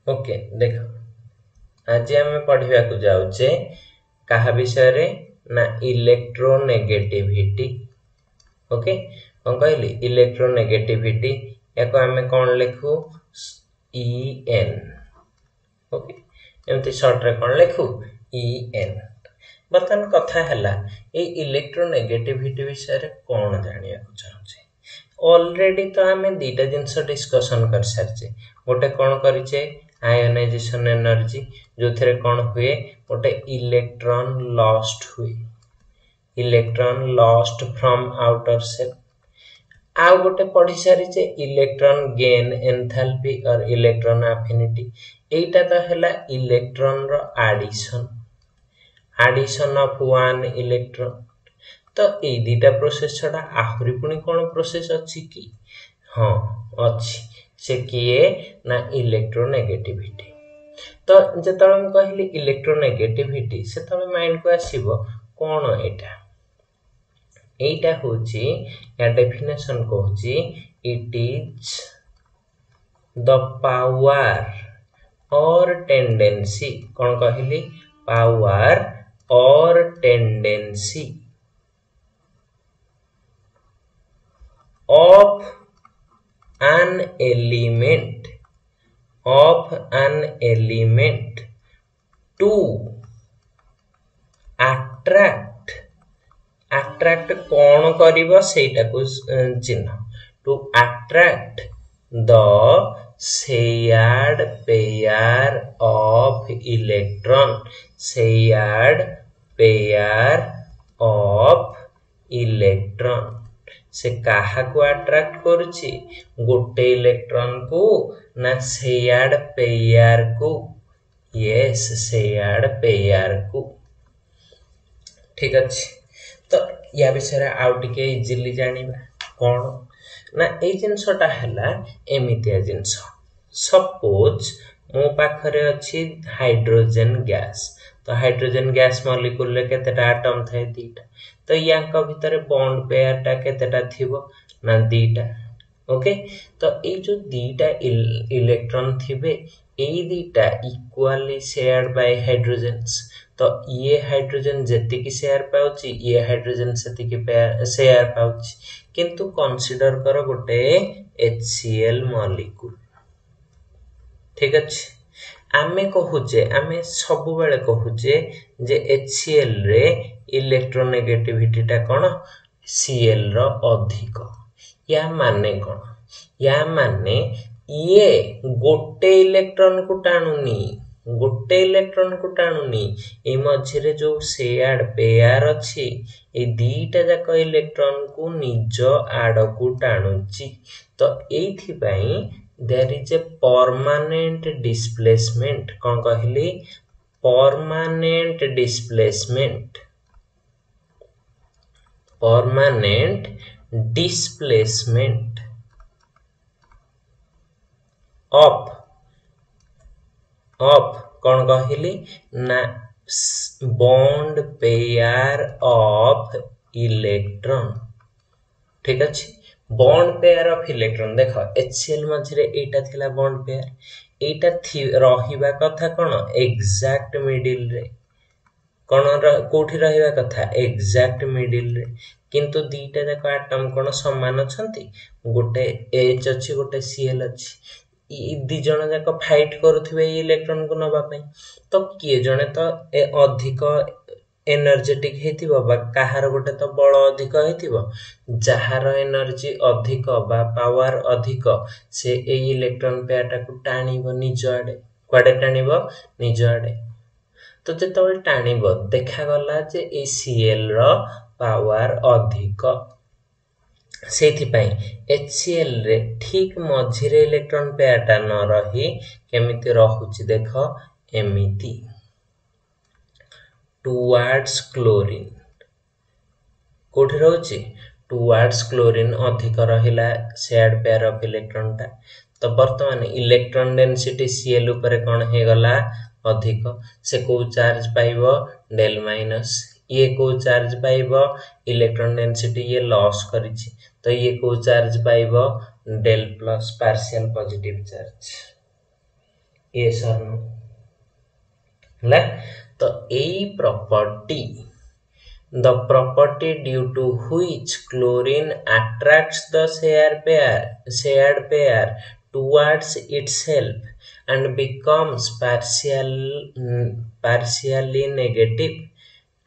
Okay देखो आज आम पढ़ा को जाऊे क्या विषय रे ना इलेक्ट्रोनेगेटिविटी। ओके कौन कहली इलेक्ट्रोनेगेटिविटी या आम कौन लिखू EN। ओके एमती सर्ट रे कौन लिखू EN। बर्तमान कथा है ये इलेक्ट्रोनेगेटिविटी विषय रे कौन जानिया चाहूचे। ऑलरेडी तो आम दीटा जिनस डिस्कशन कर सारी गोटे कौन करिचे आयोनाइजेशन एनर्जी जो थे कौन हुए गोटे इलेक्ट्रॉन लॉस्ट हुए electron lost from outer shell. आउ गोटे पढ़ी सारी इलेक्ट्रॉन गेन एंथैल्पी और इलेक्ट्रॉन एफिनिटी। एटा तो है इलेक्ट्रॉन रो एडिशन ऑफ वन इलेक्ट्रॉन। तो ये दीटा प्रोसेस छड़ा आहुरी पुणी कौन प्रोसेस अच्छी कि हाँ अच्छी से किए ना इलेक्ट्रोनेगेटिविटी। तो जिते कहली इलेक्ट्रोनेगेटिविटी से माइंड को आसब कौन एटा हूँ या डेफिनेशन कहूँ इट इज द पावर और टेंडेंसी कौन कहली पावर और tendency of an element to attract कौन करिवो सेटा को चिन्ह to attract the shared pair of electron से कहा को अट्रैक्ट करुछि गोटे इलेक्ट्रॉन को ना शेयर्ड पेयर को। यस शेयर्ड पेयर को ठीक अच्छे। तो या विषय आउ टिके इजिली जानिबा कौन ना ए जिनसटा हैला एमितिया जिनस। सपोज मो पाखरे अछि हाइड्रोजन गैस तो हाइड्रोजन गैस मॉलिक्यूल रे केतेटा एटम थाए दीटा तो यांक भितर बॉन्ड पेयर टा केतेटा थिबो ना दीटा। ओके तो ए जो दीटा इलेक्ट्रॉन थिबे ए दीटा इक्वली शेयर्ड बाय हाइड्रोजन्स। तो ये हाइड्रोजन जेति की शेयर पाउची ये हाइड्रोजन सेति की शेयर पाउची किंतु कंसीडर कर गोटे HCl मॉलिक्यूल ठीक अछि। आमे कहूचे आमे सबु बेले कहूचे जे HCl रे इलेक्ट्रोनेगेटिविटी टा कौन Cl रो अधिक। या माने कौन या माने ये गोटे इलेक्ट्रॉन को टाणुनी ए मझिरे जो शेयर्ड पेयर अछि ए दीटा जाक इलेक्ट्रॉन को निज आड़ को टाणुची। तो एथि पई there is a permanent displacement कौन कहली परमानेंट डिस्प्लेसमेंट ऑफ कौन कहली ना बॉन्ड पेयर ऑफ इलेक्ट्रॉन ठीक अच्छे। बॉन्ड पेयर ऑफ इलेक्ट्रॉन देख HCl मझिरे एटा थिला बॉन्ड पेयर एटा रहिबा कथा कौन एग्जैक्ट मिडिल रे कौन कोठी रहिबा कथा एग्जैक्ट मिडिल रे किंतु दीटा जाक एटम कौन समान अछंती गोटे H अछि गोटे Cl अछि दी जण जाक फाइट करूथिबे इलेक्ट्रॉन को नबा पई। तो किए जणे तो अधिक एनर्जेटिक हेतिबो बा काहार गोटे तो बल अधिक हेतिबो जहार एनर्जी अधिक बा पावर अधिक से ए इलेक्ट्रॉन पेयर टा को टाणीबो निज आडे क्वाडे टाणीबो निज आडे। तो जेतबे टाणीबो देखा गला जे ए Cl रो पावर अधिक सेथि पई HCl रे ठीक मझिरे इलेक्ट्रॉन पेयर टा न रही केमिति रहुची देखो एमिति टुवर्ड्स क्लोरीन कोठी रहउची टुवर्ड्स क्लोरीन अधिक रहिला शेयर्ड पेयर ऑफ इलेक्ट्रॉन टा। तो वर्तमान इलेक्ट्रॉन डेंसिटी Cl ऊपर कोन हे गला अधिक से को चार्ज पाइबो डेल माइनस ये को चार्ज पाइबो इलेक्ट्रॉन डेंसिटी ये लॉस करिछि तो ये को चार्ज पाइबो del plus partial positive charge. yes or no ହେଲା तो एई property the property due to which chlorine attracts the shared pair towards itself and becomes partially negative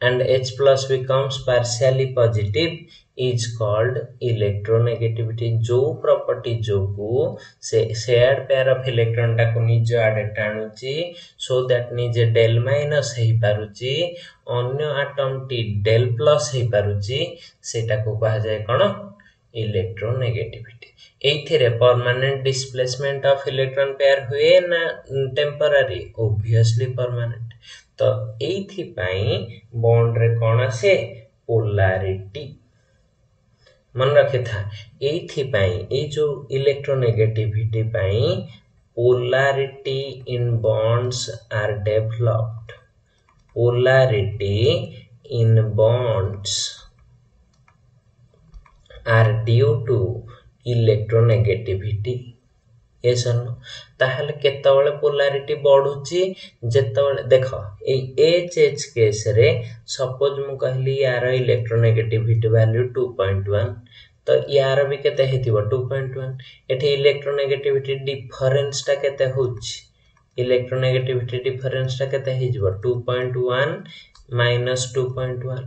and H plus becomes partially positive is called electronegativity जो property जोगु से shared pair of electron टाको निज आडे टाणुची so that निजे del minus हेई पारुची अन्य atom T del plus हेई पारुची सेटा को कहा जाए कौन electronegativity एथिरे permanent displacement of electron pair हुए ना temporary obviously permanent तो एथि पाई बॉन्ड रे कौन आसे पोलैरिटी मन रखे था एथि पाई ए जो इलेक्ट्रोनेगेटिविटी पाई polarity in bonds are developed polarity in bonds are due to electronegativity yes or no ताहले केतबेले पोलैरिटी बढ़ुची जेतबेले देखो ए एचएच केस रे सपोज मु कहली यार इलेक्ट्रोनेगेटिविटी वैल्यू 2.1 तो यार भी केते हेतिबो 2.1 एठी इलेक्ट्रोनेगेटिविटी डिफरेंस ता केते होची इलेक्ट्रोनेगेटिविटी डिफरेंस ता केते हेजिबो 2.1 माइनस 2.1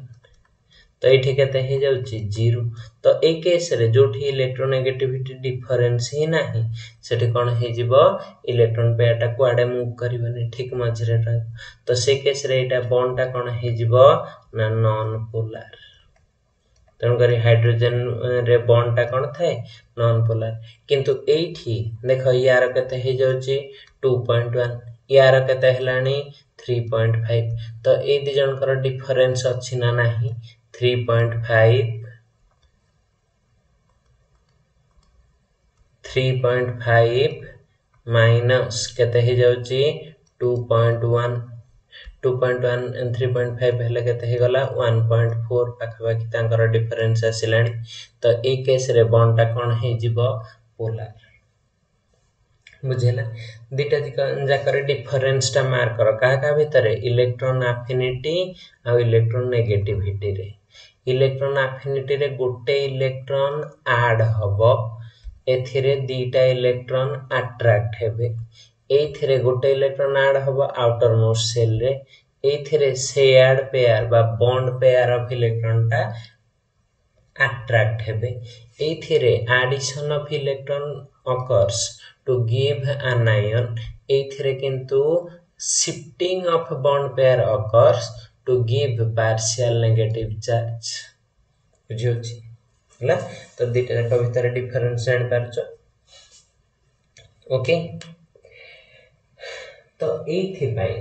तो ये केते हे जाउची 0 तो ए केस रे जोठी इलेक्ट्रोनेगेटिविटी डिफरेंस ही नाही सेठी कोन हे जिवो इलेक्ट्रॉन पेयर ता कुआडे मूव करिवनी ठीक मझरे रह तो से केस रे एटा बॉन्ड ता कोन हे जिवो ना नॉन पोलर तन करी हाइड्रोजन रे बॉन्ड ता कोन थाए नॉन पोलर किंतु एठी देखो यार केते हे जाउची 2.1 यार केते हलानी 3.5 तो ए दि जनकर डिफरेंस अछि ना नाही 3.5 माइनस केते हे जाउची 2.1 and 3.5 हेले केते हे गला 1.4 पाखबाकी तांकर डिफरेंस आसिलानी तो ए केस रे बॉन्ड ता कोन हे जिवो पोलर बुझेला दिटा जाकर डिफरेंस ता मार्क करो का भितरे इलेक्ट्रॉन एफिनिटी आ इलेक्ट्रॉन नेगेटिविटी रे इलेक्ट्रॉन एफिनिटी रे गोटे इलेक्ट्रॉन ऐड हबो एथिरे दीटा इलेक्ट्रॉन अट्रैक्ट हेबे एथिरे गोटे इलेक्ट्रॉन ऐड हबो आउटर मोस्ट सेल रे एथिरे शेयर्ड पेयर बा बॉन्ड पेयर ऑफ इलेक्ट्रॉन ता अट्रैक्ट हेबे एथिरे addition of electron occurs to give an ion एथिरे किंतु shifting of bond pair occurs to give partial negative charge बुझियोछि हला तो दिटा जाक भीतर डिफरेंस जान पारछो ओके तो एथि पाई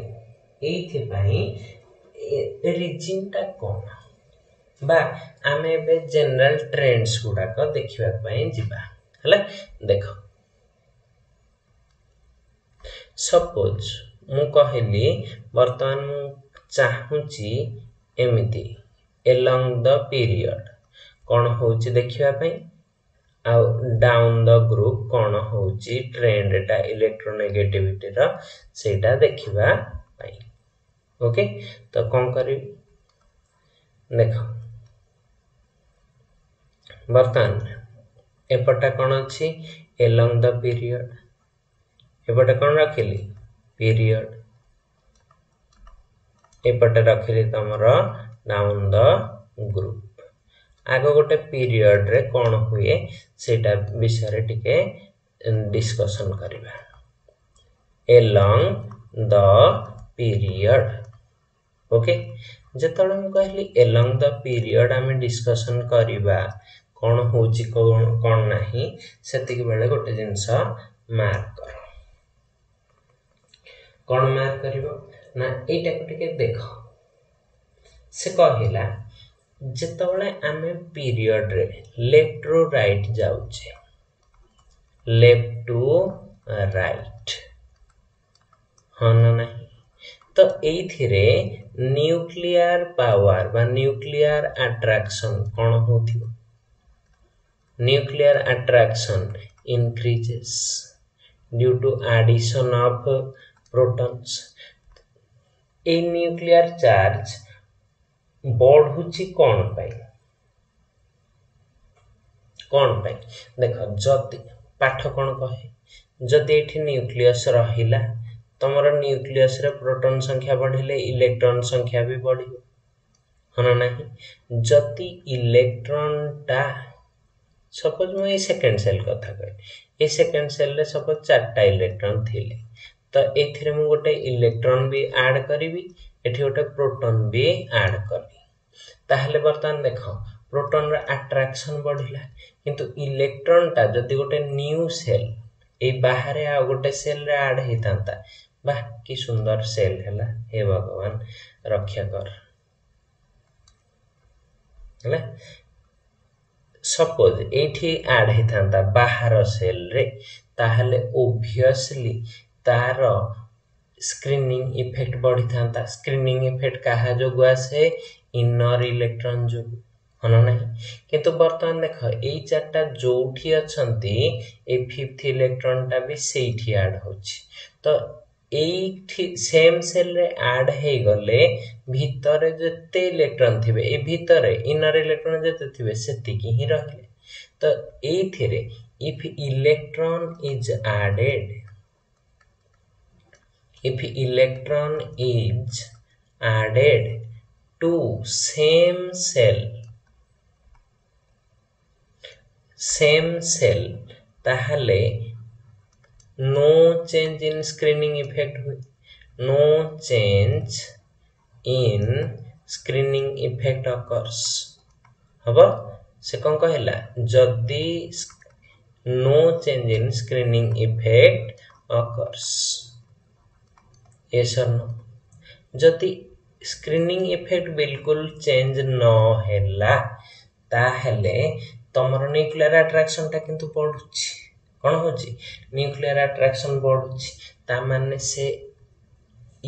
रीजन ता कोन बा आमे बे जनरल ट्रेंड्स गुडा को देखिबा पई जिबा हला देखो सपोज मु कहली वर्तमान मु चाहूची एमिति along the period कोन होची देखिबा पई आ डाउन द ग्रुप कोन होची ट्रेंड टा इलेक्ट्रोनेगेटिविटी रा सेटा देखिबा पई ओके तो कोन करी देखो वर्तमान एपटा कोन अछि along the period एपटा कोन रखिली पीरियड एपटा रखिली तमरा डाउन द ग्रुप आगो गोटे पीरियड रे कोन हुए सेटा विषय रे टिके डिस्कशन करिबा along the period ओके जेतळे हम कहली along the period हम डिस्कशन करिबा कोन होची कोन नाही सेतिक बेले गोटे जिंस मार्क कर कोन मार्क करिवो ना एटा को टिके देखो से कहिला जेतळे आमे पीरियड रे लेफ्ट टू राइट जाउछे लेफ्ट टू राइट हन नाही तो एथिरे न्यूक्लियर पावर बा न्यूक्लियर अट्रैक्शन कोन होथिबो nuclear attraction increases due to addition of protons ए न्यूक्लियर चार्ज बढ़ुची कौन पाई देख जदि पाठ कौन कहे जदि एठी न्यूक्लियस रहिला तमर न्यूक्लियस रे प्रोटॉन संख्या बढ़िले इलेक्ट्रॉन संख्या भी बढ़िबो हना नहीं जदि इलेक्ट्रॉन टा सपोज मु ए सेकंड सेल कथा कहे ए सेकंड सेल रे सपोज 4टा इलेक्ट्रॉन थिले तो एथिरे मु गोटे इलेक्ट्रॉन भी ऐड करिवि एठी गोटे प्रोटॉन भी ऐड करी ताहले बर्तमान देखो प्रोटॉन रा अट्रैक्शन बढ़िला किंतु इलेक्ट्रॉन टा जदि गोटे न्यू सेल ए बाहर आ गोटे सेल रे ऐड हेतांता वाह की सुंदर सेल हैला हे भगवान रक्षा कर हैला सपोज एठी ऐड हेतांता बाहर सेल रे ताहले ऑब्वियसली तार स्क्रीनिंग इफेक्ट बढ़ी थांता स्क्रीनिंग इफेक्ट कहा जो आसे इनर इलेक्ट्रॉन जो हना नहीं किंतु बर्तमान देख एई चारटा जोठी अछंती ए फिफ्थ इलेक्ट्रॉन टा भी सेठी ऐड होछि तो एई सेम सेल रे ऐड हे गले भीतर जते इलेक्ट्रॉन थिबे ए भीतर इनर इलेक्ट्रॉन जते थिबे सेति की ही रहले तो एई थिरे if electron is added if electron is added to same cell ताहले no change in screening effect हुए no change in screening effect occurs हबा से कौन कहला जदि no change in screening effect occurs yes or no जदि screening effect बिल्कुल change न हैला ताहले तमर न्यूक्लियर अट्रैक्शन ता किंतु बढ़ुची कोन होची न्यूक्लियर अट्रैक्शन बढ़ुची ता माने से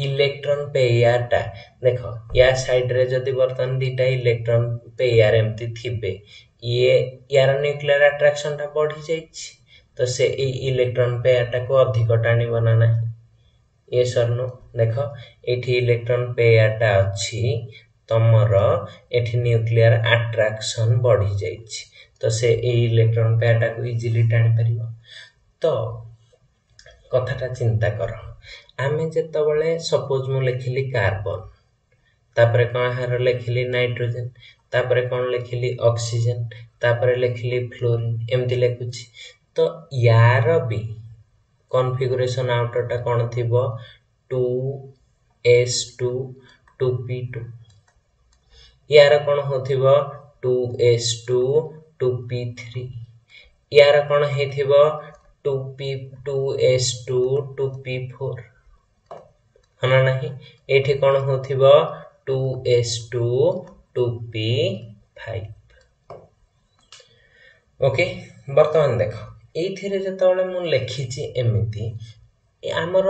इलेक्ट्रॉन पेयर टा देखो या साइड रे जदि बर्तन दीटा इलेक्ट्रॉन पेयर एम्ति थिबे ये यार न्यूक्लियर अट्रैक्शन ता बढ़ी जाईची तो से ए इलेक्ट्रॉन पेयर टा को अधिक टाणी बना नाही ये सरनो देखो एठी इलेक्ट्रॉन पेयर टा अछि तमर एठी न्यूक्लियर अट्रैक्शन बढ़ी जाईछि तो से ए इलेक्ट्रॉन पेयर टा को इजीली टाणी परिबो तो कथाटा चिंता करो आमे जेतबळे सपोज मु लिखिली कार्बन तापरे कोन हार लिखिली नाइट्रोजन तापरे कोन लिखिली ऑक्सीजन तापरे लिखिली फ्लोरीन एमति लिखुछि तो यार भी कॉन्फ़िगरेशन आउटर टा कोन थिबो 2s2 2p2 यार कोन होथिबो 2s2 2p3 यार कोन हेथिबो 2s2 2p4 हना नहीं एठी कोन होथिबो 2s2 2p5 ओके वर्तमान देखो एथिरे जतबळे मु लिखिछि एमिति हमर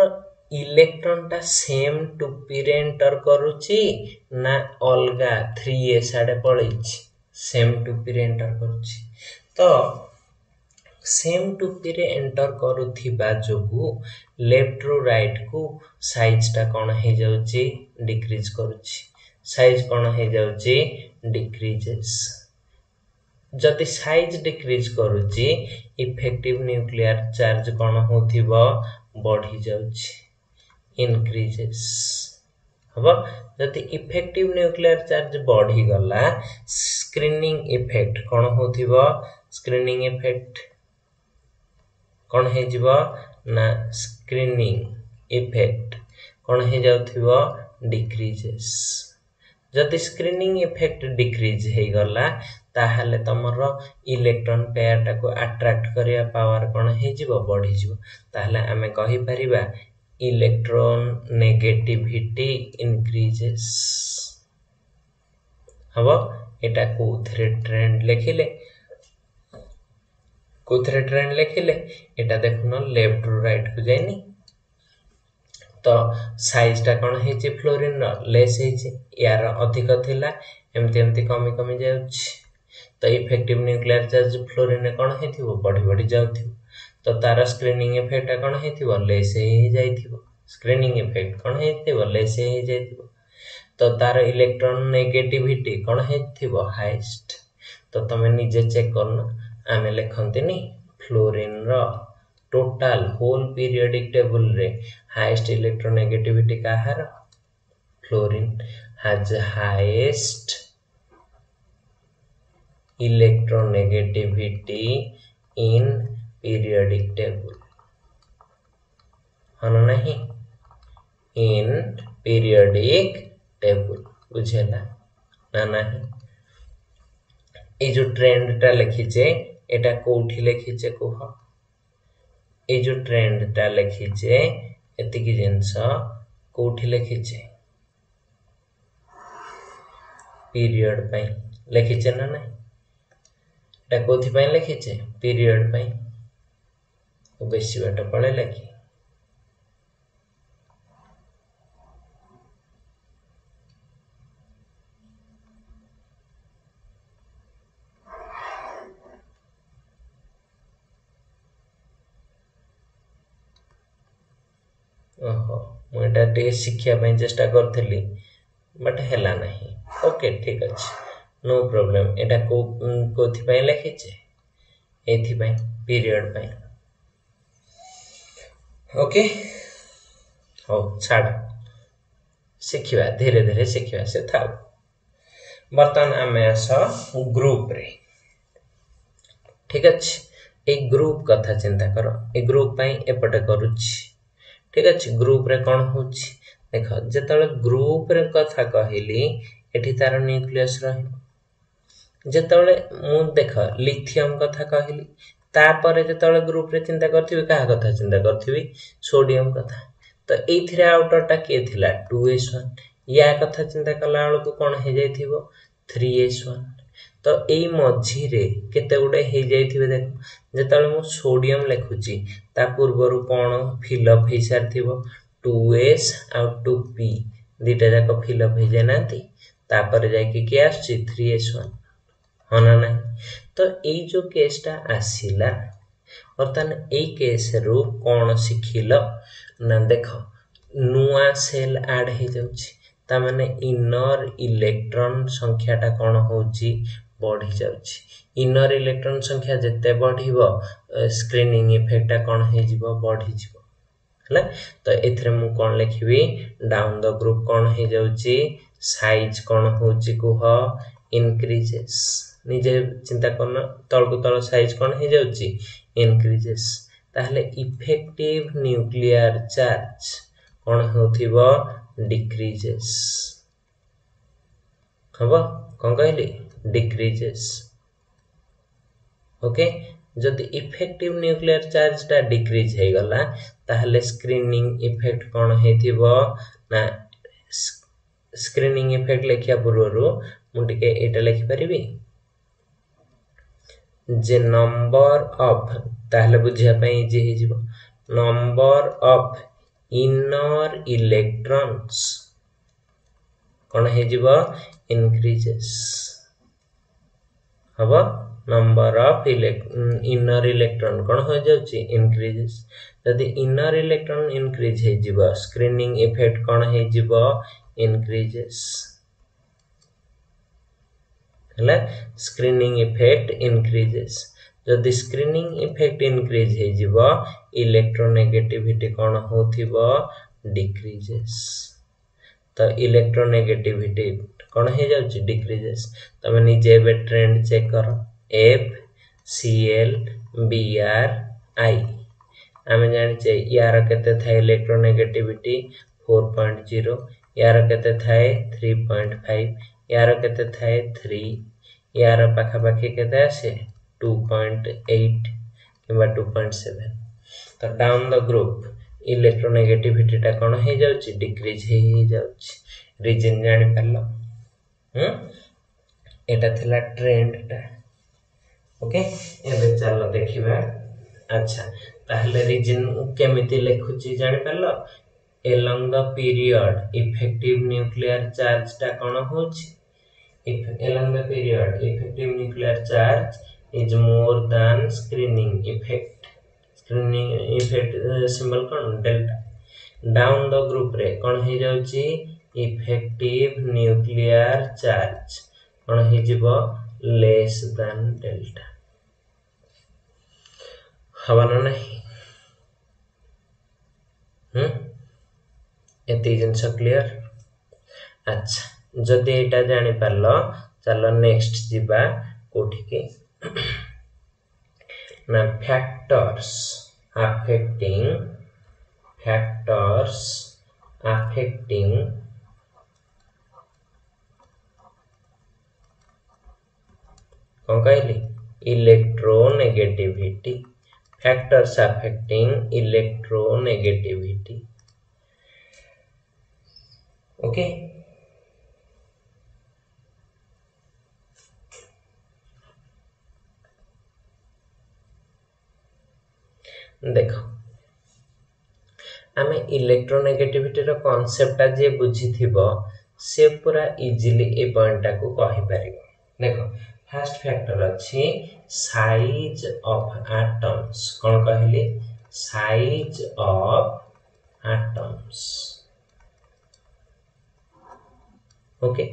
इलेक्ट्रॉन टा सेम 2p रे एंटर करूछि ना अलगा 3s आडे पळैछि सेम 2p रे एंटर करूछि तो सेम 2p रे एंटर करूथिबा जोगु लेफ्ट रु राइट को साइज टा कोन हे जाउछि डिक्रीज करूछि साइज कोन हे जाउछि डिक्रीजेस जदि साइज डिक्रीज करूछि इफेक्टिव न्यूक्लियर चार्ज कोन होथिबो बढ़ी जाउछि इंक्रीजेस हबो जदि इफेक्टिव न्यूक्लियर चार्ज बढ़ी गला स्क्रीनिंग इफेक्ट कोन होथिबो स्क्रीनिंग इफेक्ट कोन हे जिवो ना स्क्रीनिंग इफेक्ट कोन हे जाउथिबो डिक्रीजेस जदि स्क्रीनिंग इफेक्ट डिक्रीज हे गला ताहले तमरो इलेक्ट्रॉन पेयर टा को अट्रैक्ट करिया पावर कोन हे जिवो बढ़ी जिवो ताहले हमें कहि परिबा इलेक्ट्रॉन नेगेटिविटी इंक्रीजेस हबो एटा कोथरे trend लिखिले Etah देखुनो left to right को जाइनी तो साइज टा कोन हे जे फ्लोरीन लेस हे जे यार अधिक थिला एमती कमी जाउछि तो इफेक्टिव न्यूक्लियर चार्ज फ्लोरीन ने कोन हेथिबो बढ़ी जाउथिबो तो तार स्क्रीनिंग इफेक्ट कोन हेथिबो लेस हे जाइथिबो स्क्रीनिंग इफेक्ट कौन हेतिबो लेस हे जाइतिबो तो तार इलेक्ट्रॉन नेगेटिविटी कौन हेतिबो हाईएस्ट तो तमे निजे चेक करना आमे लेखंतिनी फ्लोरीन रो टोटल होल पीरियोडिक टेबल रे हाईएस्ट इलेक्ट्रोनेगेटिविटी काहार fluorine has highest electronegativity in periodic table है नहीं in periodic table बुझेला ना नहीं ए जो ट्रेंड टा लिखिचे एटा कोठी लिखिचे कोह ए जो ट्रेंड टा लिखिचे एति की जिंस कोठी लिखिचे पीरियड पाई लिखिचे ना नहीं एटा कोथि पाई लिखिचे पीरियड पाई बेसी बाटा पळे लगी ओहो मुझे टे शिक्षा पे चेष्टा करथली बट हैला नहीं ओके ठीक अछि नो प्रॉब्लम एटा कोथि पे लिखिचे एथि पे पीरियड पे ओके हो छाड़ शिखिबा धीरे धीरे शिखिबा से था बर्तन आमे आस ग्रुप रे ठीक अछि एक ग्रुप कथा चिंता करो ए ग्रुप पे एपटे करूछि ठीक अछि ग्रुप रे कोन होछि देखो जेतले ग्रुप रे कथा कहिली एठी तार न्यूक्लियस रही जेतले मु देखो लिथियम कथा कहिली तापर जेतले ग्रुप रे चिंता करथिबी का कथा चिंता करथिबी सोडियम कथा तो एथिरे आउटर टा के थिला 2s1 या कथा चिंता कला वाला को कोन हे जाइथिबो 3s1 तो एई मझी रे केते गुडे हे जाइथिबे देखो जेतले मु सोडियम लिखुची ता पूर्वरु कोन फिल अप हे सारथिबो 2s आ 2p दिटा जाक फिल अप हे जानांती तापर जाय के आछी 3s1 हना ना तो एई जो केसटा आसीला अर्थान एई केस रो कोन सिखिलो ना देखो नुआ सेल ऐड हे जाउची ता माने इनर इलेक्ट्रॉन संख्याटा कोन होउची बढ़ी जाउची इनर इलेक्ट्रॉन संख्या जत्ते बढ़िबो स्क्रीनिंग इफेक्ट कोन हे जिवो बढ़ी जिवो हला तो एथरे मु कोन लिखिबी डाउन द ग्रुप कोन हे जाउची साइज कोन होउची कुह इंक्रीजेस निजे चिंता करना तळ को तळ साइज कोन हे जाउची इंक्रीजेस ताहले इफेक्टिव न्यूक्लियर चार्ज कोन होथिबो डिक्रीजेस हबो कोन कहली डिक्रीजेस ओके जदि इफेक्टिव न्यूक्लियर चार्ज टा डिक्रीज हे गला ताहले स्क्रीनिंग इफेक्ट कोन हेथिबो ना स्क्रीनिंग इफेक्ट लेखिया पूर्वरु मु टिके एटा लिखि परिबी जे नंबर ऑफ ताहले बुझिया पई जे हे जिवो नंबर ऑफ इनर इलेक्ट्रॉन्स कोन हे जिवो इंक्रीजेस हबो नंबर ऑफ इनर इलेक्ट्रॉन कोन हो जाउची इंक्रीजेस यदि इनर इलेक्ट्रॉन इंक्रीज हे जिवो स्क्रीनिंग इफेक्ट कोन हे जिवो इंक्रीजेस हला स्क्रीनिंग इफेक्ट इंक्रीजेस जदि स्क्रीनिंग इफेक्ट इंक्रीज हे जिवो इलेक्ट्रोनेगेटिविटी कोन होथिबो डिक्रीजेस तो इलेक्ट्रोनेगेटिविटी कोन हे जाउची डिक्रीजेस तमे निजे बे ट्रेंड चेक करो F Cl Br I आमे जानि छै यार केते थाए इलेक्ट्रोनेगेटिविटी 4.0 यार केते थाए 3.5 यार केते थाए 3 यार पाखा पाखी केते आसे 2.8 किबा 2.7 तो डाउन द ग्रुप इलेक्ट्रोनेगेटिविटी टा कोन हे जाउची डिक्रीज हे जाउची रीजन जानि परलो एटा थिला ट्रेंड टा ओके एबे चलो देखिबा अच्छा ताहले रीजन केमिति लेखुची जानि परलो along the period effective nuclear charge टा कोन होची if along the period effective nuclear charge is more than screening effect symbol cone delta down the group रे कौन हो जाउची इफेक्टिव न्यूक्लियर चार्ज कौन हो जिवो लेस देन डेल्टा हवा ना नहीं एति जिनस क्लियर। अच्छा जदि एटा जानि पारलो चलो नेक्स्ट जीवा कोठी के ना फैक्टर्स affecting कौन कहली electronegativity factors affecting electronegativity okay देखो आमे इलेक्ट्रोनेगेटिविटी रो कांसेप्ट जे बुझी थिबो से पूरा इजीली ए पॉइंट को कहि परिबो। देखो फर्स्ट फैक्टर अछि साइज ऑफ एटम्स कोन कहली size of atoms okay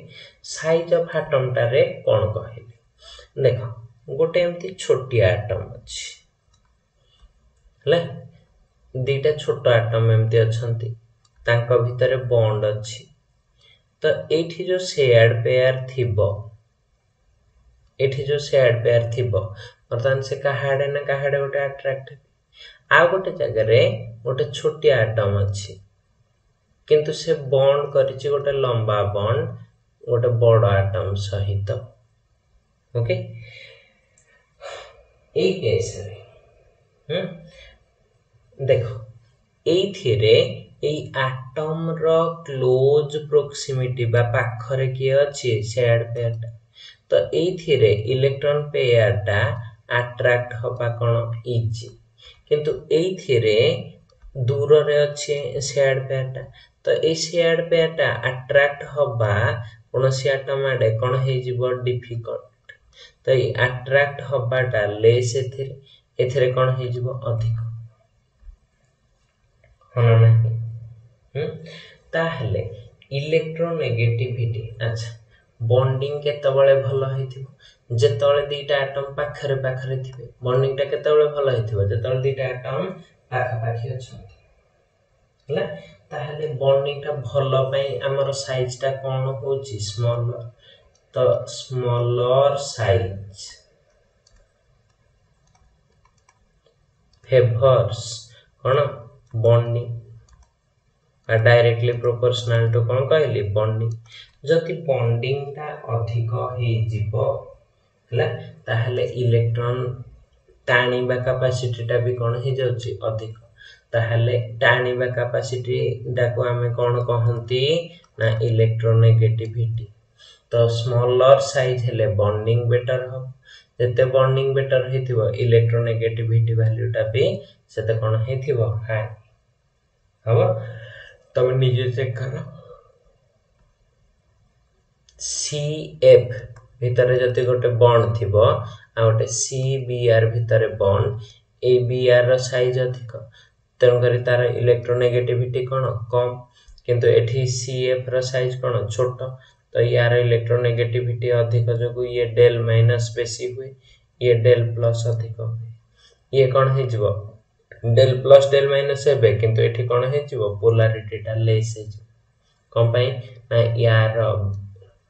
size of atom टारे कोन कहली देखो गोटे एमती छोटी एटम अछि ले दीटा छोट एटम एमती अछंती तांका भितरे बॉन्ड अछि तो एठी जो शेयर्ड पेयर थिबो बर्तमान से काहाडे ना काहाडे गोटे अट्रैक्ट आ गोटे जगह रे गोटे छोटी एटम अछि किंतु से बॉन्ड करिछि गोटे लंबा बॉन्ड गोटे बड़ एटम सहित ओके ए केस रे देखो एथिरे ए एटम रो क्लोज प्रोक्सिमिटी बा पाखरे के अछि शेयर्ड पेयर तो एथिरे इलेक्ट्रॉन पेयर टा अट्रैक्ट होबा कोन इजी किंतु एथिरे दूर रे अछि शेयर्ड पेयर टा तो ए शेयर्ड पेयर टा अट्रैक्ट होबा कोनोसी एटम आडे कोन हे जिवो डिफिकल्ट तो ए अट्रैक्ट होबाटा लेस एथिरे कोन हे जिवो अधिक होना नहीं ताहले इलेक्ट्रोनेगेटिविटी अच्छा बॉन्डिंग केतबळे भलो हेथिबो जेतबळे दीटा एटम पाखरे पाखरे थिबे बॉन्डिंग टा केतबळे भलो हेथिबो जेतबळे दीटा एटम पाखा पाखी अछंती हला ताहले बॉन्डिंग टा भलो पई हमर साइज टा कोन होची स्मॉलर तो स्मॉलर साइज फेवर्स कोन बॉन्डिंग डायरेक्टली प्रोपोर्शनल टू कोन कहली बॉन्डिंग जति बॉन्डिंग ता अधिक हे जिवो हला ताहले इलेक्ट्रॉन टाणीबा कैपेसिटी टा भी कोन हे जाउची अधिक ताहले टाणीबा कैपेसिटी डा को हमें कोन कहंती ना इलेक्ट्रोनेगेटिविटी तो स्मॉलर साइज हेले बॉन्डिंग बेटर हो जते बॉन्डिंग बेटर हेथिबो इलेक्ट्रोनेगेटिविटी वैल्यू टा भी सेते कोन हेथिबो हाई हबो तमे निजे चेक करो CF भितरे जति गोटे बॉन्ड थिबो आ गोटे CBr भितरे बॉन्ड ABr रो साइज अधिक तेन करी तार इलेक्ट्रोनेगेटिविटी कोन कम किंतु एठी CF रो साइज कोन छोट तो यार इलेक्ट्रोनेगेटिविटी अधिक जगु ये डेल माइनस बेसी हुए ये डेल प्लस अधिक हुए ये कोन हे जिवो डेल प्लस डेल माइनस हेबे किंतु एठी कोन हे जिवो पोलैरिटी टा लेस हे जिवो कोन पई ना यार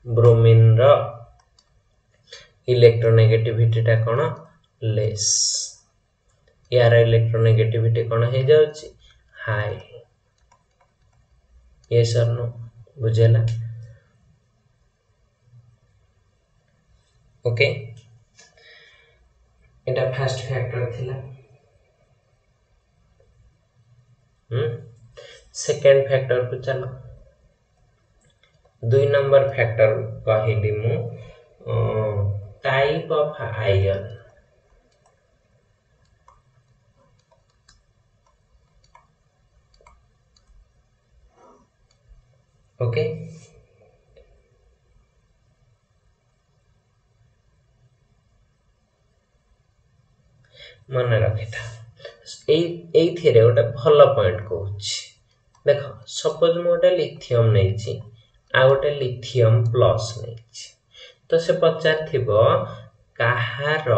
ब्रोमीन रो इलेक्ट्रोनेगेटिविटी टा कोन लेस यार इलेक्ट्रोनेगेटिविटी कोन हे जाउची हाई ये सर नो बुझेला ओके एटा फर्स्ट फैक्टर थिला सेकंड फैक्टर को चलो 2 नंबर फैक्टर कहली मु टाइप ऑफ आयन ओके मन रखिथा एई थेरे ओटा भलो पॉइंट कहूची देख सपोज मु गोटे लिथियम नहीं आ गोटे लिथियम प्लस नहीं तो से पचार कहार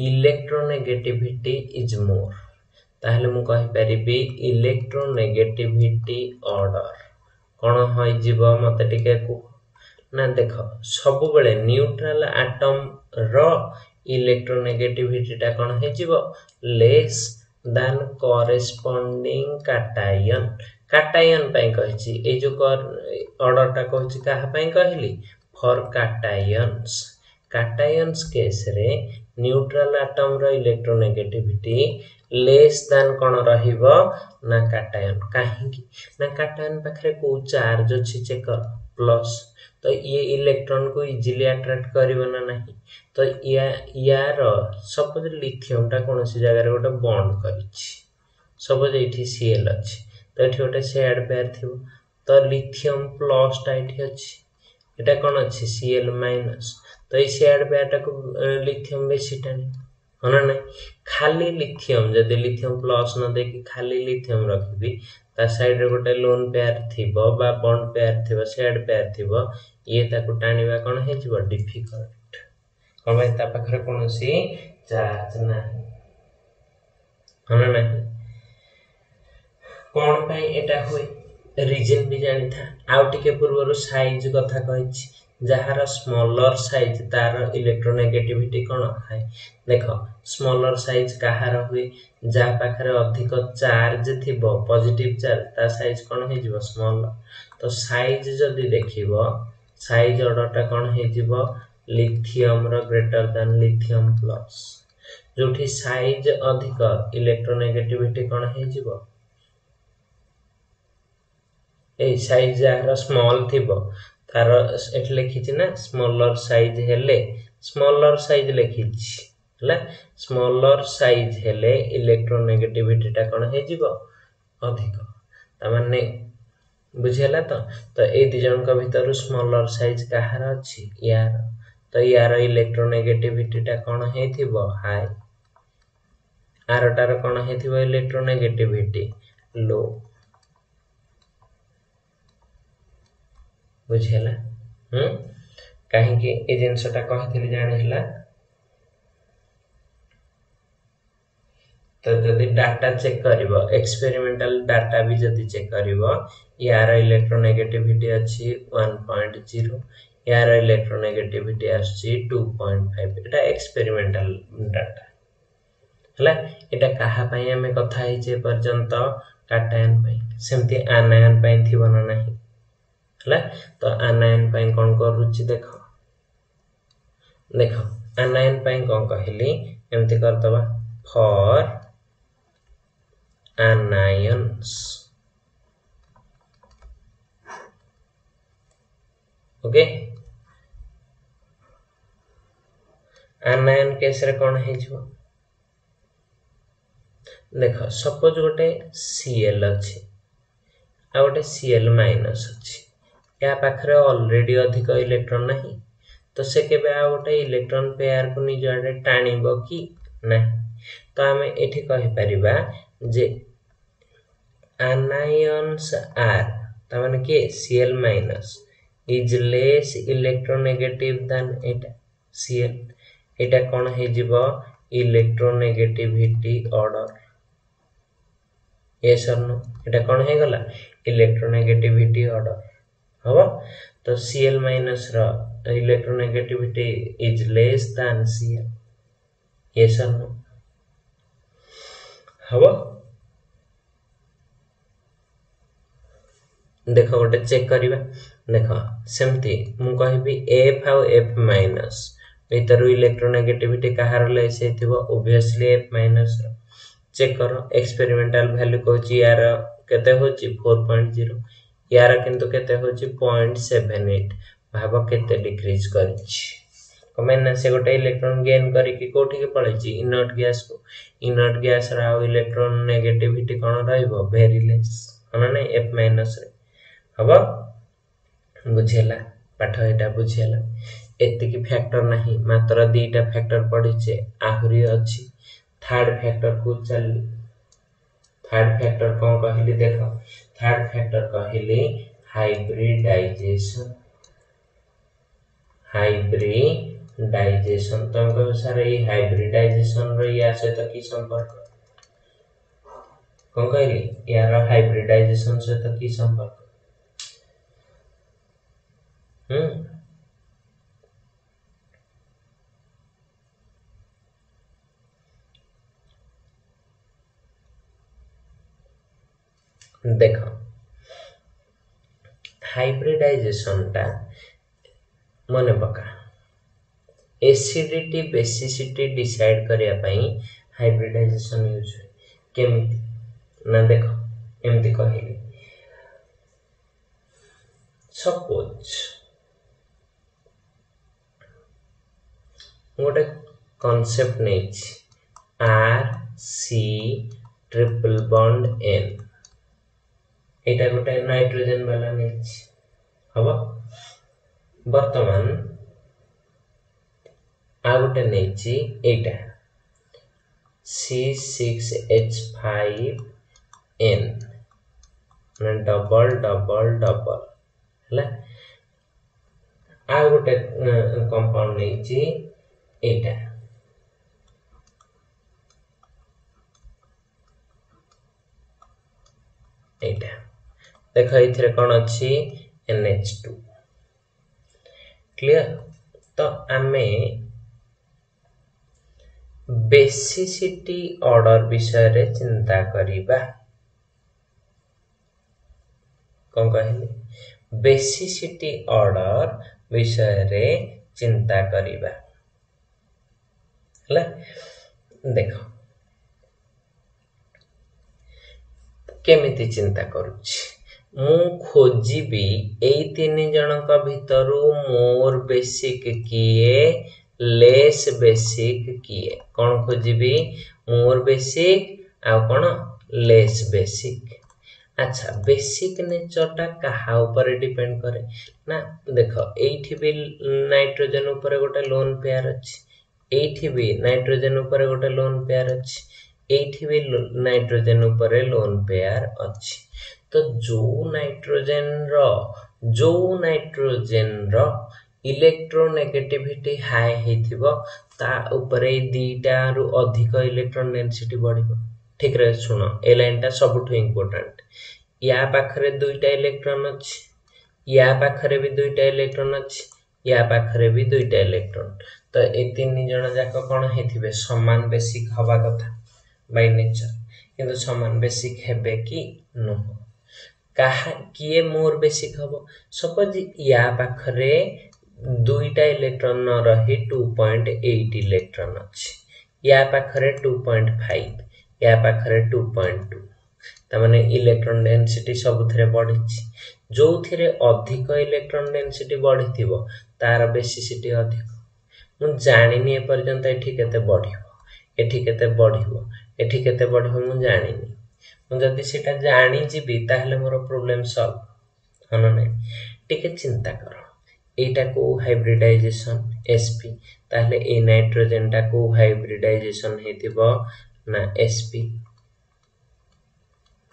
इलेक्ट्रोनेगेटिविटी इज मोर ताहले मु कहि परिबी इलेक्ट्रोनेगेटिविटी ऑर्डर कौन हो मते टिके को ना देख सब बेले न्यूट्रल एटम रो इलेक्ट्रोनेगेटिविटी टा कौन हो less than corresponding cation cation पई कहिछि ए जो ऑर्डर टा कहछि काहा पई कहली फॉर कैटायंस केस रे न्यूट्रल एटम रो इलेक्ट्रोनेगेटिविटी लेस देन कौन रहिबो ना कैटायन काहे की ना कैटायन पाखरे को चार्ज अछि चेक कर प्लस तो ये इलेक्ट्रॉन को इजीली अट्रैक्ट करिवो ना नहीं तो यार सपोज लिथियम टा कौन सी जगह रे गोटे बॉन्ड करिछि सपोज एठी Cl अछि तो एठी गोटे शेयर्ड पेयर थिबो तो लिथियम प्लस टा एठी अछि एटा कौन अछि Cl माइनस तो ये शेयर्ड पेयर टा को लिथियम बेसी टानी होना नहीं खाली लिथियम जदि लिथियम प्लस न देकी खाली लिथियम रखबी ता साइड रे गोटे लोन पेयर थिबो बा बॉन्ड पेयर थिबो शेयर्ड पेयर थिबो ये ताको टाणीबा कोन हे जिवो डिफिकल्ट कोन भाई ता पाखरे कोनोसी चार्ज नाही होना नहीं कोन भाई एटा होय रीजन भी जानि था आउ टिके पूर्वरो साइज कथा कहिछि जहार स्मॉलर साइज तार इलेक्ट्रोनेगेटिविटी कोन हाई देखो स्मॉलर साइज कहार हुए जा पाखरे अधिक चार्ज थिबो पॉजिटिव चार्ज ता साइज कोन हे जिवो स्मॉलर तो साइज जदी देखिबो साइज ऑर्डर टा कोन हे जिवो लिथियम रो ग्रेटर देन लिथियम प्लस जोठी साइज अधिक इलेक्ट्रोनेगेटिविटी कोन हे जिवो ए साइज जहार स्मॉल थिबो तार एट लिखिछि ना स्मॉलर साइज हेले स्मॉलर साइज लिखिछि हला स्मॉलर साइज हेले इलेक्ट्रोनेगेटिविटी टा कोन हे जिवो अधिक ता माने बुझियला तो ए दि जन का भीतर स्मॉलर साइज कहार अछि यार तो यार इलेक्ट्रोनेगेटिविटी टा कोन हे थिबो हाई आरटार कोन हे थिबो इलेक्ट्रोनेगेटिविटी लो बुझियला काहे कि ए जिंसटा कहथिली जानिहला तो जदि डाटा चेक करिवो एक्सपेरिमेंटल डाटा भी जदि चेक करिवो यार इलेक्ट्रोनेगेटिविटी अछि 1.0 यार इलेक्ट्रोनेगेटिविटी अछि 2.5 एटा एक्सपेरिमेंटल डाटा हला एटा कहा पई हमें कथा हे जे पर्यंत कैटायन पई सेमति आनायन पई थिबो ना नहीं हला तो आनायन पई कोन करूची देखो देखो आनायन पई कोन कहली एमति करतबा for anions okay anion case रे कोन हे जिवो देखो सपोज गोटे Cl अछि आ गोटे Cl माइनस अछि या पाखरे ऑलरेडी अधिक इलेक्ट्रॉन नहीं तो से केबे आ गोटे इलेक्ट्रॉन पेयर को निज आडे टाणीबो कि नहीं तो हमें एठी कहि परिबा जे anions are ता माने के Cl minus is less electronegative than eta Cl eta कोन हे जिवो electronegativity order yes or no eta कोन हे गला इलेक्ट्रोनेगेटिविटी ऑर्डर हबो तो Cl minus रा electronegativity is less than Cl yes or no हबो देखो गोटे चेक करिबा देखो सेमती मु कहबी F आउ F माइनस भीतर इलेक्ट्रोनेगेटिविटी कहार लेस हेतिबो ऑब्वियसली F माइनस चेक करो एक्सपेरिमेंटल वैल्यू कहची यार केते होची 4.0 यार किंतु केते होची 0.78 भाबो केते डिक्रीज करिछि कमेन से गोटे इलेक्ट्रॉन गेन करी कि कोठी के पळैछि इनर्ट गैस रा इलेक्ट्रॉन नेगेटिविटी कोन रहइबो वेरी लेस हना नै F माइनस रे हबो बुझेला पाठ एटा बुझेला एतिकी फैक्टर नहीं मात्र दीटा फैक्टर पडिचे आहुरी अछि थर्ड फैक्टर को चली थर्ड फैक्टर कौन कहली देख थर्ड फैक्टर कहली हाइब्रिडाइजेशन तुम कह सर ये हाइब्रिडाइजेशन या सहित कि संपर्क कौन कहली यार हाइब्रिडाइजेशन सहित कि संपर्क देख हाइब्रिडाइजेशन टा मन पका एसिडिटी बेसिसिटी डिसाइड करिया पई हाइब्रिडाइजेशन यूज हुए केमिति ना देख एमती कहली सपोज गोटे कॉन्सेप्ट नहीं आर सी ट्रिपल बॉन्ड एन एटा गोटे नाइट्रोजन वाला नहीं हम वर्तमान आ गोटे नहीं एटा C6H5N डबल डबल डबल है आ गोटे कंपाउंड नहीं एटा एटा देख ये कौन अच्छी NH2 क्लियर तो आमे बेसिसिटी ऑर्डर विषय रे चिंता करिबा कौन कहली बेसिसिटी ऑर्डर विषय रे चिंता करिबा हला देखो केमिति चिंता करूछि मु खोजिबी एई तीन जनक भितरु मोर बेसिक किए लेस बेसिक किए कौन खोजिबी मोर बेसिक आ कौन लेस बेसिक अच्छा बेसिक नेचर टा कहा ऊपर डिपेंड करे ना देखो एठी भी नाइट्रोजन ऊपर गोटे लोन पेयर अछि एठी भी नाइट्रोजन ऊपर गोटे लोन पेयर अछि एठी भी नाइट्रोजन ऊपर लोन पेयर अछि तो जो नाइट्रोजन रो इलेक्ट्रोनेगेटिविटी हाई हेथिबो ता ऊपर दीटा रु अधिक इलेक्ट्रॉन डेंसिटी बढ़िबो ठीक रे सुनो ए लाइन टा सबठु इंपोर्टेंट या पाखरे दुईटा इलेक्ट्रॉन अछि या पाखरे भी दुईटा इलेक्ट्रॉन अछि या पाखरे भी दुईटा इलेक्ट्रॉन तो ए तीन जण जाक कोन हेथिबे समान बेसिक हवा कथा बाय नेचर किंतु समान बेसिक हेबे कि नो कहा किए मोर बेसिक हबो सपोज या पाखरे दुईटा इलेक्ट्रॉन न रही 2.8 इलेक्ट्रॉन अछि या पाखरे 2.5 या पाखरे 2.2 ता माने इलेक्ट्रॉन डेंसिटी सबथरे बढ़िछि जो थिरे अधिक इलेक्ट्रॉन डेंसिटी बढ़िथिबो तार बेसिसिटी अधिक मु जानिनी ए पर्यंत एठी केते बढ़िबो एठी केते बढ़िबो एठी केते बढ़िबो मु जानिनी मु जदी सेटा जानि जिबी ताहले मोर प्रॉब्लम सॉल्व हनो नै टिके चिंता करो एटा को हाइब्रिडाइजेशन sp ताहले ए नाइट्रोजन टा को हाइब्रिडाइजेशन हेतिबो ना sp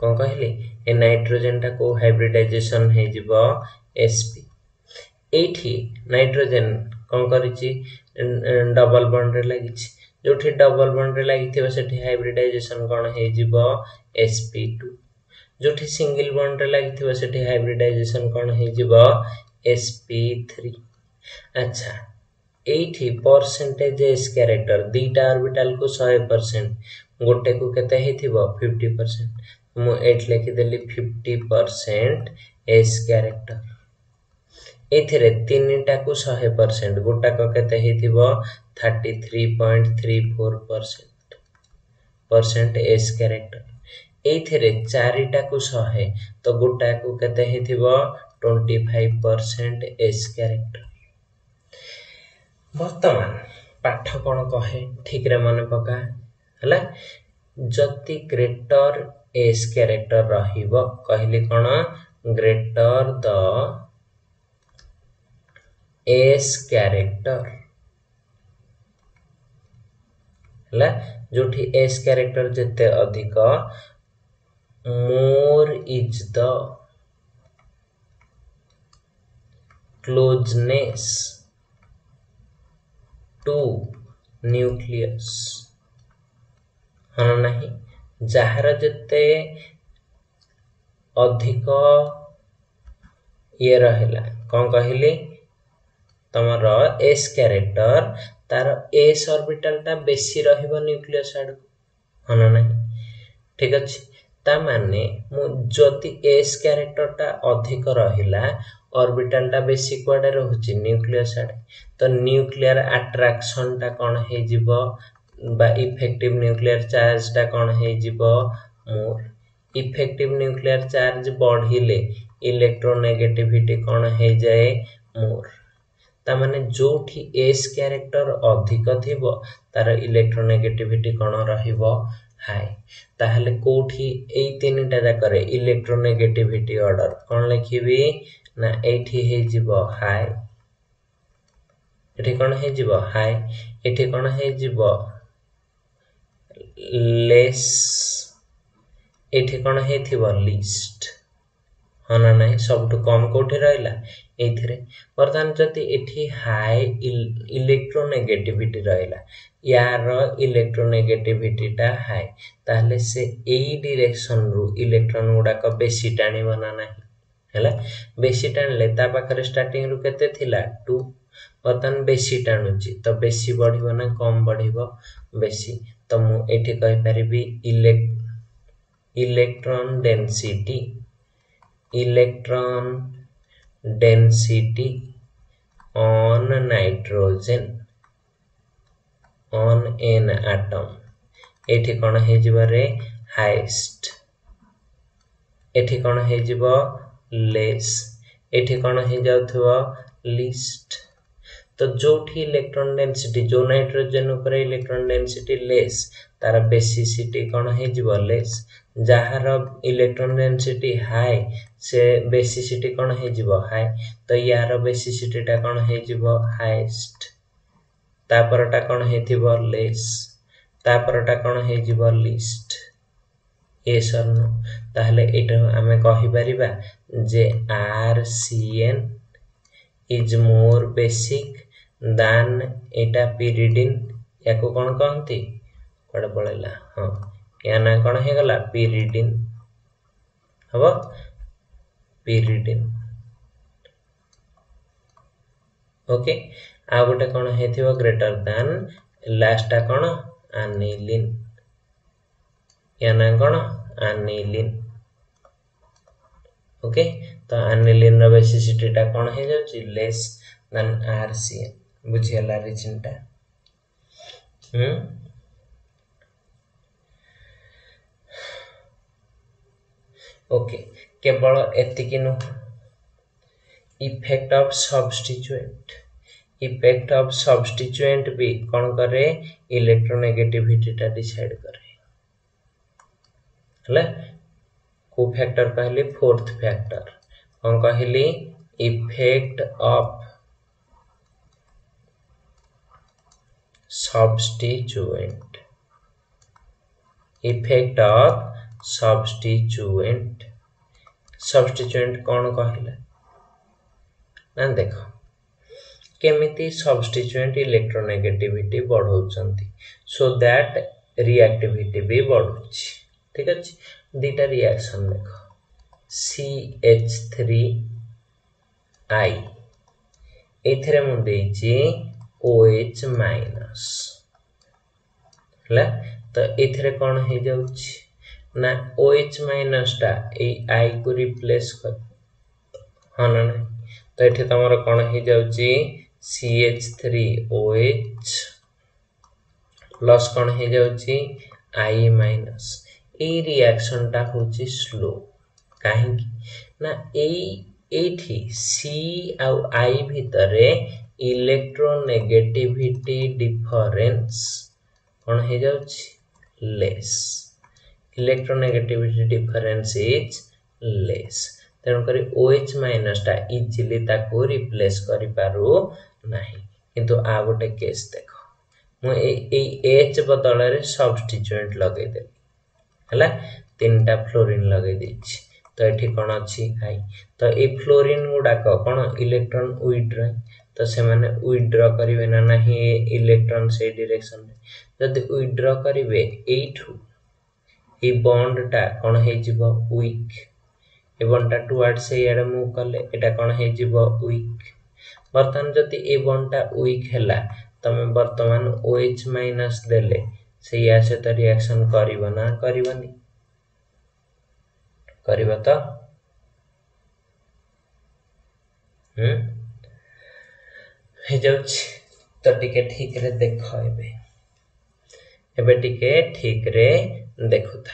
कौन कहली ए नाइट्रोजन टा को हाइब्रिडाइजेशन हे जिवो sp एठी नाइट्रोजन कौन करिछि डबल बॉन्ड रे लागिछि जोठी डबल बॉन्ड रे लागिथिबो सेठी हाइब्रिडाइजेशन कोन हे जिवो sp2 जोठी सिंगल बॉन्ड रे लागिथिबो सेठी हाइब्रिडाइजेशन कोन हे जिवो sp3 अच्छा एठी परसेंटेज s कैरेक्टर दीटा ऑर्बिटल को 100% गोटे को केते हेथिबो 50% मु एठ लेखि देली 50% s कैरेक्टर एथिरे तीनटा को 100% गोटा को केते हेथिबो 33.34% s कैरेक्टर एथिरे चारिटा को 100 तो गोटा को केते हेथिबो 25% s कैरेक्टर वर्तमान पाठ कोन कहे ठीक रे मन पका हला जति ग्रेटर s कैरेक्टर रहिबो कहली कोन ग्रेटर द s कैरेक्टर हला जोठी s कैरेक्टर जते अधिक more is the closeness to nucleus हाँ नहीं जार जेते अधिक ये रहिला कौन कहली तमर एस कैरेक्टर तार एस ऑर्बिटल टा बेसी रहिबो न्यूक्लियस आड हाँ नहीं ठीक अछि ता माने मु जति एस कैरेक्टर टा अधिक रहिला ऑर्बिटल टा बेसी क्वाडे रहउची न्यूक्लियस आड तो न्यूक्लियर अट्रैक्शन टा कोन हे जिवो बा इफेक्टिव न्यूक्लियर चार्ज टा कोन हे जिवो मोर इफेक्टिव न्यूक्लियर चार्ज बढ़िले इलेक्ट्रोनेगेटिविटी कोन हे जाए मोर ता माने जोठी एस कैरेक्टर अधिक थिबो तार इलेक्ट्रोनेगेटिविटी कोन रहिबो हाई ताहले कोठी एई तीनटा जाकरे इलेक्ट्रोनेगेटिविटी ऑर्डर कोन लिखिबी ना एठी हे जिवो हाई एठी कोन हे जिवो हाई एठी कोन हे जिवो लेस एठी कोन हे थिबो लिस्ट हाँ ना नहीं सबटु कम कोठी रहला एथिरे वर्तमान जति एठी हाई इलेक्ट्रोनेगेटिविटी रहला यार इलेक्ट्रोनेगेटिविटी टा हाई ताहले से एई डायरेक्शन रु इलेक्ट्रॉन गुडा का बेसी टाणी बना नाही हैला बेसी टाणले ता पाखरे स्टार्टिंग रु केते थिला 2 वर्तमान बेसी टाणुची तो बेसी बढ़िबो ना कम बढ़िबो बेसी तो मु एठी कहि परिबी electron density on nitrogen on an atom एठी कोन हे जिवो रे हाईएस्ट एठी कोन हे जिवो लेस एठी कोन हे जाउथबो लीस्ट तो जोठी इलेक्ट्रॉन डेंसिटी जो नाइट्रोजन ऊपर इलेक्ट्रॉन डेंसिटी लेस तार बेसिसिटी कोन हे जिवो लेस जहार इलेक्ट्रॉन डेंसिटी हाई से बेसिसिटी कोन हे जिवो हाई तो यार बेसिसिटी टा कोन हे जिवो हाईएस्ट तापरटा कोन हे थिबो लेस तापरटा कोन हे जिवो लीस्ट यस और नो ताहले एटा हमें कहि परिबा जे RCN is more basic than Etah pyridine याको कोन कहंती कोड पळेला हां या ना कोन हे गला pyridine हबो pyridine ओके आ गोटे कोन हेथिबो ग्रेटर देन लास्ट टा कोन aniline या ना कोन aniline ओके तो aniline रो बेसिसिटी टा कोन हे जाउची लेस देन RCN बुझियला रीजन टा ओके केवल एतिकी नु इफेक्ट ऑफ सब्स्टिट्यूएंट भी कौन करे इलेक्ट्रोनेगेटिविटी टा डिसाइड करे हला को फैक्टर कहली फोर्थ फैक्टर कौन कहली इफेक्ट ऑफ सब्स्टिट्यूएंट सब्स्टिट्यूएंट कौन कहला ना देखो केमिति सब्स्टिट्यूएंट इलेक्ट्रोनेगेटिविटी बढ़ौचंती सो दैट रिएक्टिविटी भी बढ़ुची ठीक अछि दीटा रिएक्शन देखो CH3I एथरे मु देछि OH माइनस हला तो एथरे कोन हे जाउची ना OH माइनस टा ए I को रिप्लेस कर हां ना तो एठी तमरो कोन हे जाउची CH3OH प्लस कोन हे जाउची I माइनस ए रिएक्शन टा होची स्लो काहे ना एठी C आउ I भितरे इलेक्ट्रोनेगेटिविटी डिफरेंस कोन हे जाउची less electronegativity difference is less तेन करी OH माइनस टा इजीली ताको रिप्लेस करि पारू नाही किंतु आ गोटे केस देखो मु ए H बदल रे सब्स्टिट्यूएंट लगे देली हला तीनटा फ्लोरीन लगे देछि तो एठी कोन अछि आई तो ए फ्लोरीन गुडाक कोन इलेक्ट्रॉन विथड्रॉ तो से माने विथड्रॉ करिवे ना नाही इलेक्ट्रॉन से डायरेक्शन में जदि विथड्रॉ करिवे एठू ए बॉन्ड टा कोन हे जिवो वीक ए बॉन्ड टा टुवर्ड से यार मूव करले एटा कोन हे जिवो वीक वर्तमान जदि ए बॉन्ड टा वीक हैला तमे वर्तमान OH- देले से या से तो रिएक्शन करिवो ना करिवनी करिवो तो हे जाउछि तो टिके ठीक रे देखो एबे टिके ठीक रे देखुता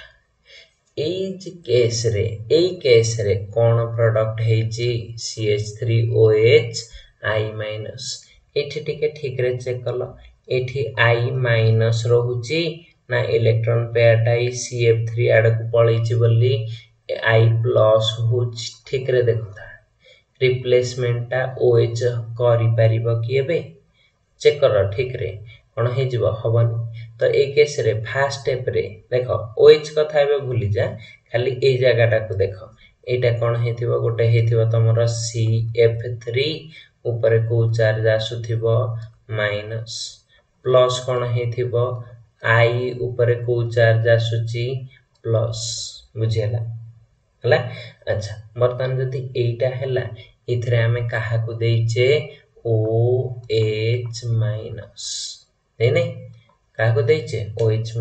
एज केस रे कोन प्रोडक्ट हेछि CH3OH I- एठी टिके ठीक रे चेक कलो एठी I- रहूची ना इलेक्ट्रॉन पेयर टाई CF3 आडक पळैछि बोली I+ होछि ठीक रे देखुता रिप्लेसमेंट ता OH करि परिबो कि एबे चेक कर ठीक रे कोन हे जिवो हबनी तो ए केस रे फर्स्ट स्टेप रे देखो OH कथा एबे भूली जा खाली ए जगहटा को देखो एटा कोन हेथिबो गोटे हेथिबो तमरो CF3 ऊपर को चार्ज आसुथिबो माइनस प्लस कोन हेथिबो I ऊपर को चार्ज आसुची प्लस बुझियला हला अच्छा वर्तमान जदि एटा हैला इथरे हमें काहा को देइचे OH- नहीं काहा को देइचे OH-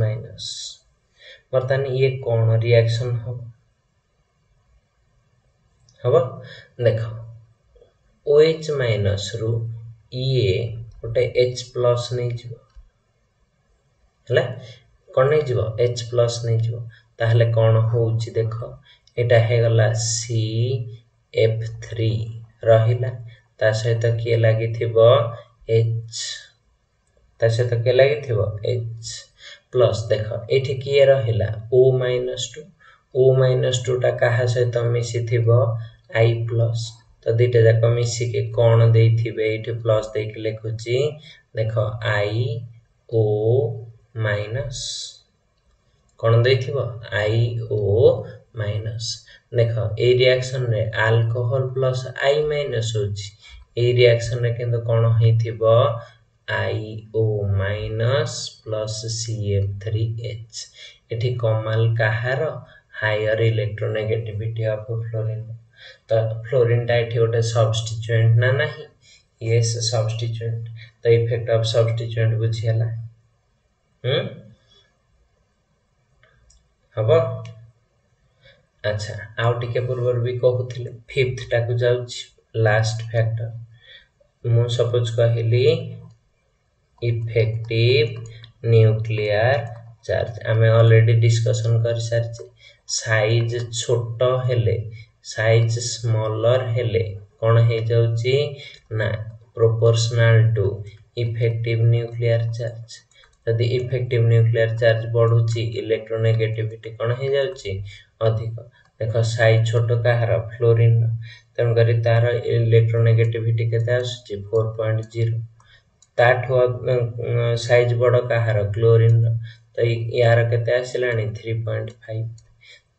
वर्तमान ये कौन रिएक्शन हबो देखो OH- रु ये गोटे H+ नहीं जिवो हला कोन नहीं जिवो H+ नहीं जिवो ताहले कोन होउची देखो एटा हे गला CF3 रहिला ता सहित किए लागि थिबो H ता सहित किए लागि थिबो H प्लस देखो एठी किए रहिला O-2 ता काहा सहित मिसी थिबो I+ तो दिटे जाक मिसी के कोन देइथिबे एठी प्लस देख लेखुची देखो IO- कोन देइथिबो IO- देखो ए रिएक्शन रे अल्कोहल प्लस I- होची ए रिएक्शन रे किंतु कोन हेथिबो IO- प्लस CF3H एठी कमाल काहार हायर इलेक्ट्रोनेगेटिविटी ऑफ फ्लोरीन तो फ्लोरीन टा एठी गोटे सब्स्टिट्यूएंट ना नाही यस सब्स्टिट्यूएंट तो इफेक्ट ऑफ सब्स्टिट्यूएंट बुझियला हबो अच्छा आउ टिके पूर्वर भी कहूथिले फिफ्थ टा को जाउछि लास्ट फैक्टर मु सपोज कहली इफेक्टिव न्यूक्लियर चार्ज आमे ऑलरेडी डिस्कशन कर सारछे साइज छोटो हेले साइज स्मॉलर हेले कोन हे जाउछि ना proportional to effective nuclear charge यदि इफेक्टिव न्यूक्लियर चार्ज बढ़ुची इलेक्ट्रोनेगेटिविटी कोन हे जाउछि अधिक देखो साइज छोटो काहार फ्लोरीन तन करी तार इलेक्ट्रोनेगेटिविटी केते आसुची 4.0 ताठो साइज बड़ काहार क्लोरीन तो यार केते आसिलानी 3.5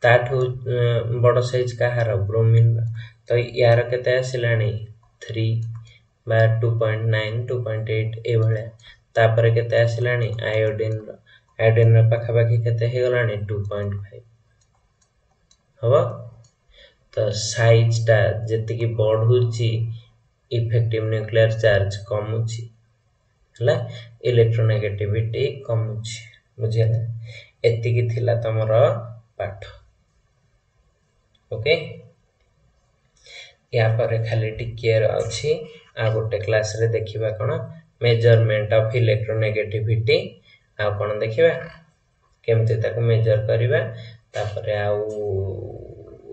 ताठो बड़ साइज काहार ब्रोमीन तो यार केते आसिलानी 3 बा 2.9 2.8 ए भले तापर केते आसिलानी आयोडीन रो पाखा पाखी केते हे गलानी 2.5 हबो तो साइज टा जति की बढ़ुची इफेक्टिव न्यूक्लियर चार्ज कमुची हला इलेक्ट्रोनेगेटिविटी कमुची बुझियला एति की थिला तमरो पाठ ओके या पर खाली टिकेर अछि आ गोटे क्लास रे देखिबा कोन मेजरमेंट ऑफ इलेक्ट्रोनेगेटिविटी आ कोन देखिबा केमते ताको मेजर करिबा तापरे आउ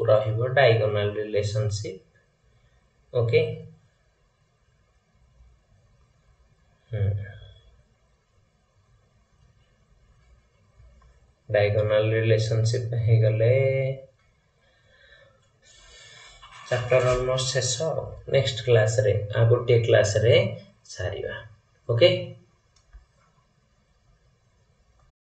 रहिबो diagonal relationship okay diagonal relationship हे गले चैप्टर ऑलमोस्ट शेष नेक्स्ट क्लास रे आ गोटे क्लास रे सारिबा ओके